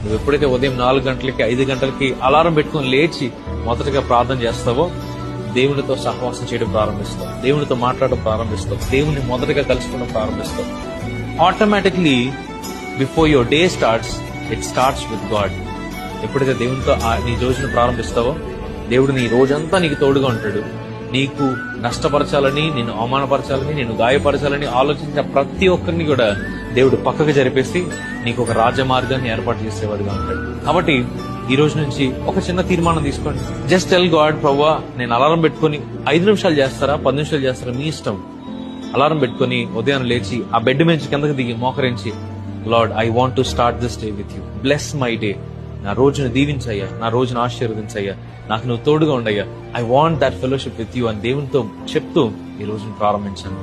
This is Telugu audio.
నువ్వు ఎప్పుడైతే ఉదయం 4 గంటలకి 5 గంటలకి అలారం పెట్టుకుని లేచి మొదటగా ప్రార్థన చేస్తావో దేవునితో సహవాసం చేయడం ప్రారంభిస్తావు, దేవునితో మాట్లాడడం ప్రారంభిస్తావు, దేవుని మొదటగా కలుసుకోవడం ప్రారంభిస్తావు. Automatically before your day starts, it starts with God. ఎప్పుడైతే దేవునితో నీ రోజును ప్రారంభిస్తావో దేవుడు నీ రోజంతా నీకు తోడుగా ఉంటాడు. నీకు నష్టపరచాలని, నిన్ను అవమానపరచాలని, నిన్ను గాయపరచాలని ఆలోచించిన ప్రతి ఒక్కరిని కూడా దేవుడు పక్కకు జరిపేసి నీకు ఒక రాజమార్గాన్ని ఏర్పాటు చేసేవాడుగా ఉంటాడు. కాబట్టి ఈ రోజు నుంచి ఒక చిన్న తీర్మానం తీసుకోండి. జస్ట్ టెల్ గాడ్, ప్రభువా నేను అలారం పెట్టుకుని 5 నిమిషాలు చేస్తారా 10 నిమిషాలు చేస్తారా మీ ఇష్టం. అలారం పెట్టుకుని ఉదయం లేచి ఆ బెడ్ నుంచి కిందకి దిగి మోకరించి, Lord I want to start this day with you, bless my day. నా రోజును దీవించయ్యా, నా రోజును ఆశీర్వదించయ్యా, నాకు నువ్వు తోడుగా ఉండయ్యా. I want that fellowship with you అని దేవునితో చెప్తూ ఈ రోజును ప్రారంభించాను.